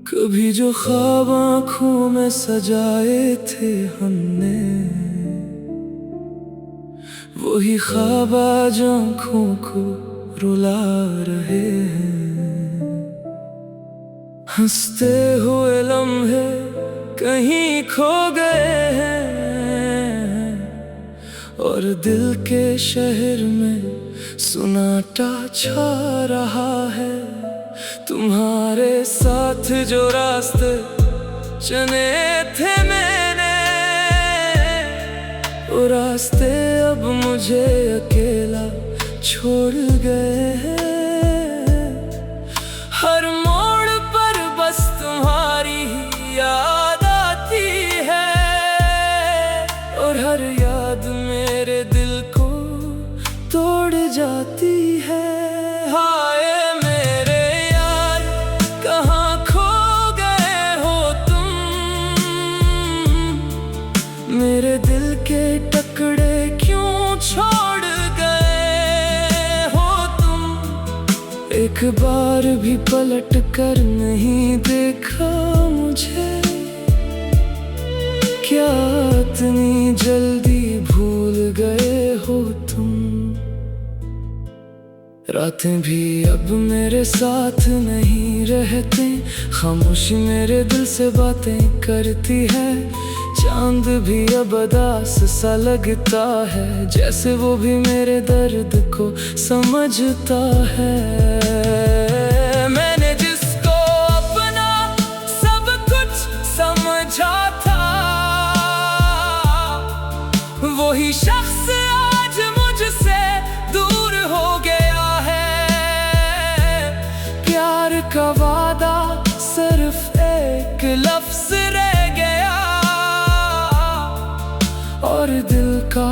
कभी जो ख्वाब आँखों में सजाए थे हमने, वही ख्वाब आज आँखों को रुला रहे हैं। हंसते हुए लम्हे कहीं खो गए हैं, और दिल के शहर में सुनाटा छा रहा है। तुम्हारे साथ जो रास्ते चने थे मैंने, वो रास्ते अब मुझे अकेला छोड़ गए हैं। हर मोड़ पर बस तुम्हारी ही याद आती है, और हर याद मेरे दिल को तोड़ जाती है। हाय मेरे यार, कहाँ खो गए हो तुम? मेरे दिल के टुकड़े क्यों छोड़ गए हो तुम? एक बार भी पलट कर नहीं देखा मुझे, क्या इतनी जल्दी भूल गए हो तुम? रातें भी अब मेरे साथ नहीं रहते, खामोशी मेरे दिल से बातें करती है। चांद भी अब उदास सा लगता है, जैसे वो भी मेरे दर्द को समझता है। मैंने जिसको अपना सब कुछ समझा था, वही शख्स आज मुझसे दूर हो गया है। प्यार का वादा सिर्फ एक लफ्ज रह गया, और दिल का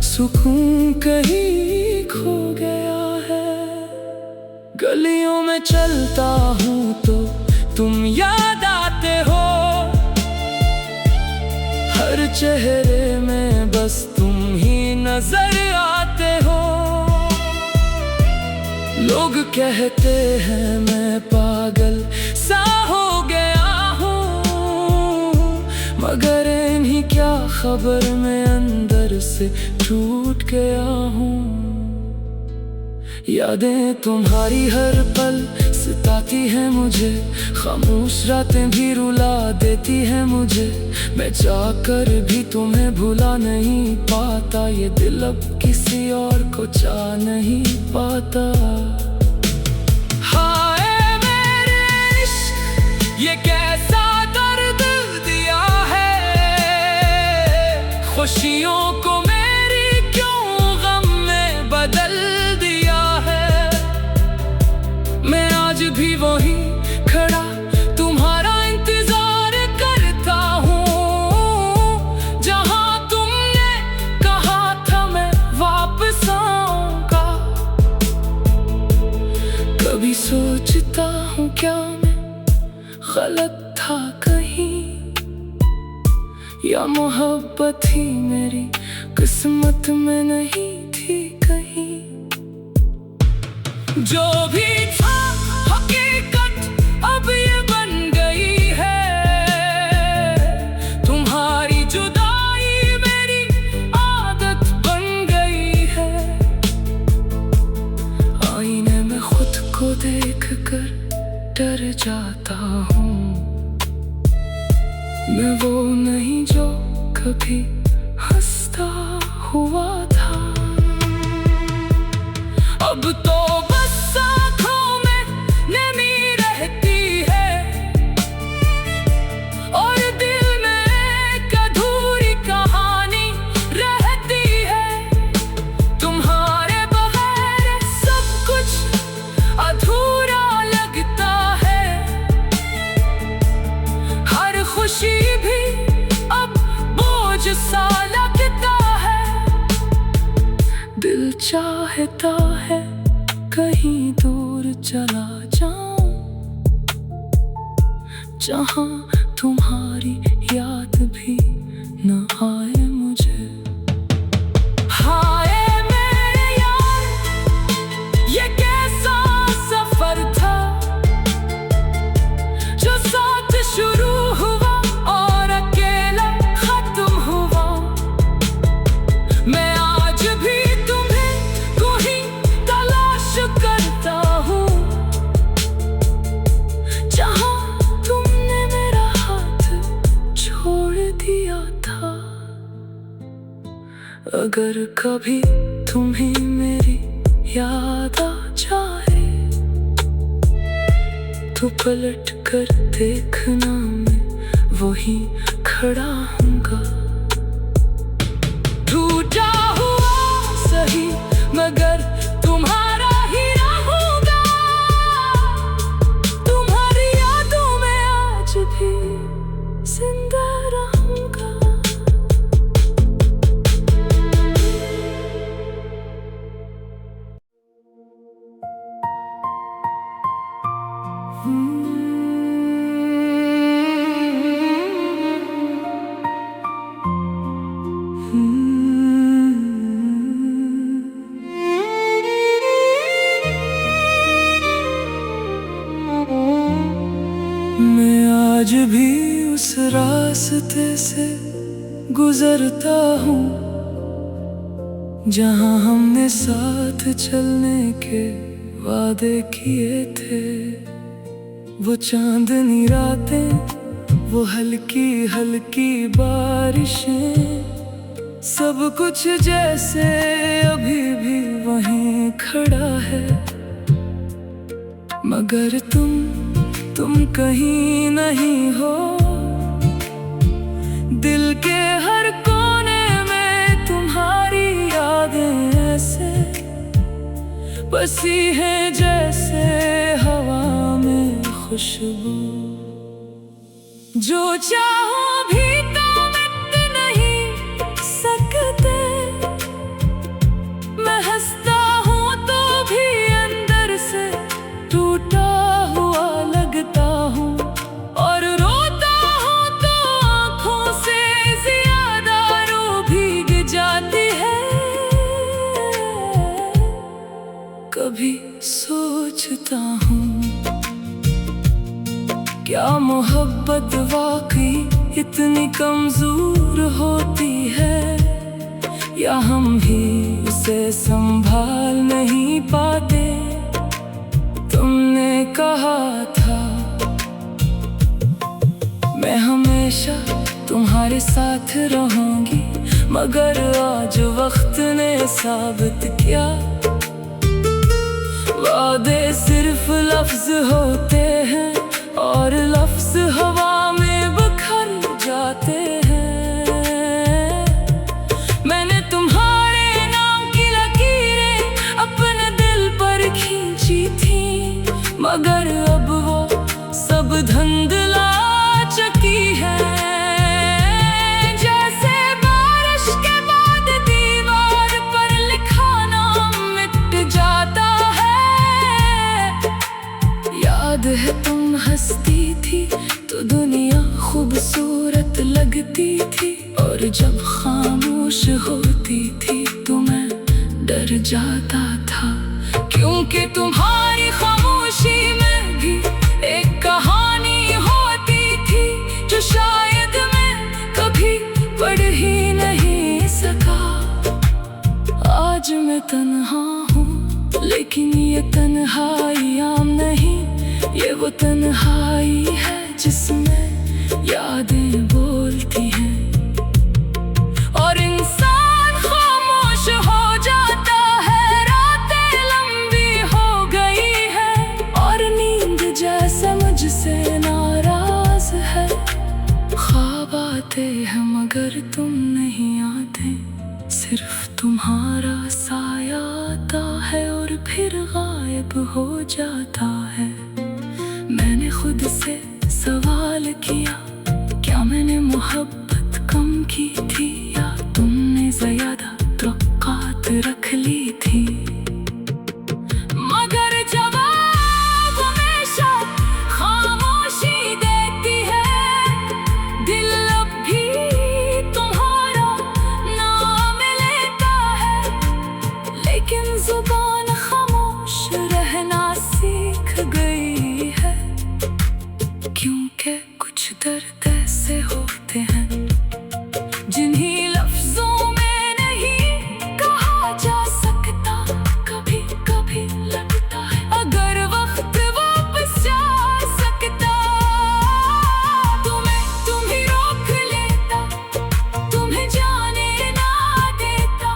सुकून कहीं खो गया है। गलियों में चलता हूँ तो तुम याद आते हो, हर चेहरे में बस तुम ही नजर आते हो। लोग कहते हैं मैं पागल सा हो गया हूँ, मगर इन्हीं क्या खबर मैं अंदर से टूट गया हूँ। यादें तुम्हारी हर पल सताती है मुझे, खामोश रातें भी रुला देती है मुझे। मैं चाहकर भी तुम्हें भुला नहीं पाता, ये दिल अब किसी और को चाह नहीं पाता। हाय मेरे इश्क, ये कैसा दर्द दिया है, खुशियों को मेरी क्यों गम में बदल दिया है। मैं आज भी वही खड़ा तुम्हारा इंतजार करता हूँ, जहाँ तुमने कहा था मैं वापस आऊंगा। कभी सोचता हूँ क्या मैं गलत था कहीं, या मोहब्बत ही मेरी किस्मत में नहीं थी कहीं। जो भी था हकीकत अब ये बन गई है, तुम्हारी जुदाई मेरी आदत बन गई है। आईने में खुद को देखकर डर जाता हूँ, मैं वो नहीं जो कभी हंसता हुआ था। अब तो बस आँखों में नमी रहती है, और दिल में एक अधूरी कहानी रहती है। तुम्हारे बगैर सब कुछ अधूरा लगता है, हर खुशी भी अब बोझ सा लगता है। दिल चाहता है कहीं दूर चला जाऊं, जहां तुम्हारी याद भी न आए मुझे। हाय मेरे यार, ये कैसा सफर था जो अगर कभी तुम्हें मेरी याद आ जाए तो पलट कर देखना, मैं वहीं खड़ा हूँगा। टूटा हुआ सही मगर तुम्हारा ही रहूँगा। तुम्हारी यादों में आज भी जिंदा रहूँगा। मैं आज भी उस रास्ते से गुजरता हूँ जहाँ हमने साथ चलने के वादे किए थे। वो चांदनी रातें, वो हल्की हल्की बारिशें, सब कुछ जैसे अभी भी वहीं खड़ा है। मगर तुम कहीं नहीं हो। दिल के हर कोने में तुम्हारी यादें ऐसे बसी हैं जैसे हवा में खुशबू। जो चाहो भी तो मिट नहीं सकते। मैं हंसता हूँ तो भी अंदर से टूटा हुआ लगता हूँ, और रोता हूँ तो आँखों से ज्यादा रो भीग जाती है। कभी सोचता हूँ क्या मोहब्बत वाकई इतनी कमजोर होती है, या हम ही उसे संभाल नहीं पाते। तुमने कहा था मैं हमेशा तुम्हारे साथ रहूंगी, मगर आज वक्त ने साबित किया वादे सिर्फ लफ्ज होते हैं और लफ्ज हवा में बिखर जाते हैं। मैंने तुम्हारे नाम की लकीरें अपने दिल पर खींची थी, मगर अब वो सब धुंधला चुकी है। जैसे बारिश के बाद दीवार पर लिखा नाम मिट जाता है। याद है तुम हंसती थी तो दुनिया खूबसूरत लगती थी, और जब खामोश होती थी तो मैं डर जाता था, क्योंकि तुम्हारी खामोशी में भी एक कहानी होती थी जो शायद मैं कभी पढ़ ही नहीं सका। आज मैं तन्हा हूँ, लेकिन ये तन्हाई आम नहीं, ये वो तन्हाई है जिसमें यादें बोलती हैं। और इंसान खामोश हो जाता है, रातें लंबी हो गई है, और नींद जैसे मुझसे नाराज है। ख्वाब आते हैं मगर तुम नहीं आते, सिर्फ तुम्हारा साया आता है और फिर गायब हो जाता है। मैंने खुद से सवाल किया, क्या मैंने मोहब्बत कम की थी, या तुमने ज़्यादा तवक्कुआत रख ली थी। मगर जवाब हमेशा खामोशी देती है। दिल अब भी तुम्हारा नाम लेता है, लेकिन जुबान खामोश रहना सीख गई है। क्योंकि कुछ दर्द ऐसे होते हैं जिन्हीं लफ्जों में नहीं कहा जा सकता। कभी कभी लगता है अगर वक्त वापस जा सकता, तुम्हें तुम ही रोक लेता, तुम्हें जाने ना देता।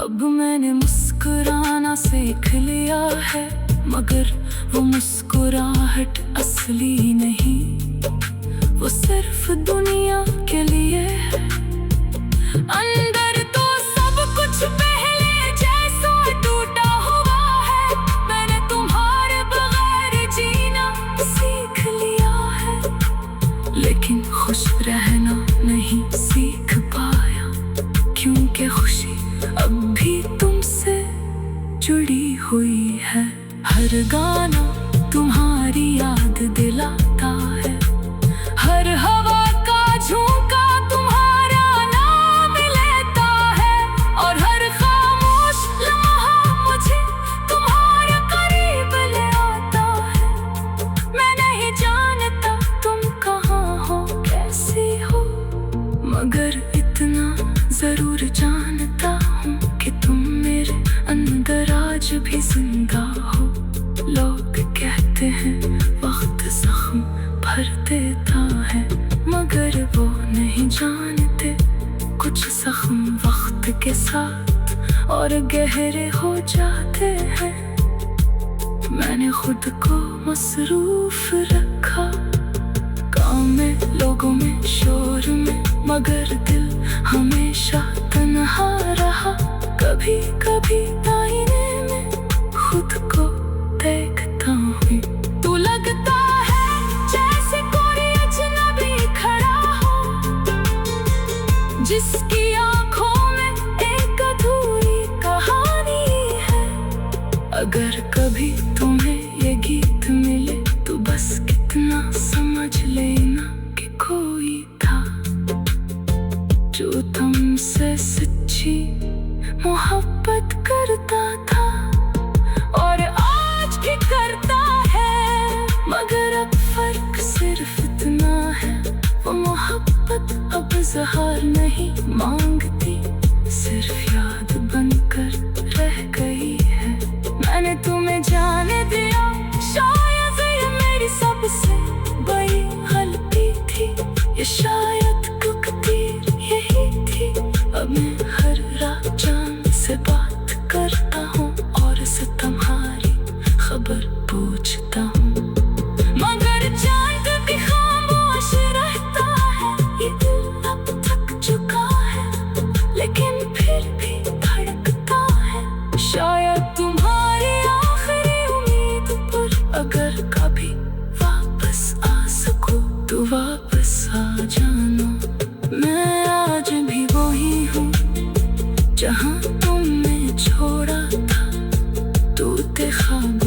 अब मैंने मुस्कुराना सीख लिया है, मगर वो मुस्कुराहट असली नहीं, वो सिर्फ दुनिया के लिए है। अंदर तो सब कुछ पहले जैसा टूटा हुआ है, मैंने तुम्हारे बगैर जीना सीख लिया है, लेकिन खुश रहना नहीं सीख पाया, क्योंकि खुशी अब भी तुमसे जुड़ी हुई है। हर गाना तुम्हारी याद दिलाता है, हर हवा का झोंका तुम्हारा नाम लेता है, और हर खामोश लम्हा मुझे तुम्हारे करीब ले आता है। मैं नहीं जानता तुम कहाँ हो, कैसी हो, मगर इतना जरूर जानता हूँ कि तुम मेरे अंदर आज भी जिंदा हो। लोग कहते हैं वक्त जख्म भर देता है, मगर वो नहीं जानते कुछ जख्म वक्त के साथ और गहरे हो जाते हैं। मैंने खुद को मसरूफ रखा, काम में, लोगों में, शोर में, मगर दिल हमेशा तन्हा रहा। कभी कभी आईने में खुद को देखता हूँ, तू लगता है जैसे कोई अजनबी खड़ा हो, जिसकी आंखों में एक अधूरी कहानी है। अगर कभी तुम्हें ये गीत मिले तो बस कितना समझ लेना कि कोई था जो तुमसे सच्ची मोहब्बत करता था, और आज भी करता है, मगर अब फर्क सिर्फ इतना है, वो मोहब्बत अब इज़हार नहीं मांगती, सिर्फ याद बनकर रह गई है। मैंने तुम्हें जाने दिया, शायद ये मेरी सबसे बड़ी गलती थी, ये शायद तकदीर यही थी। अब मैं हर रात चांद से बात करता हूँ और से तुम्हारी खबर पूछता हूँ, मगर चांद भी खामोश रहता है। ये दिल अब थक चुका है, लेकिन फिर भी धड़कता है, शायद तुम्हारी आखिरी उम्मीद पर अगर कभी वापस आ सकूं तो वापस आ जाना। मैं आज भी वही हूँ जहाँ तुमने छोड़ा था, टूटे ख्वाब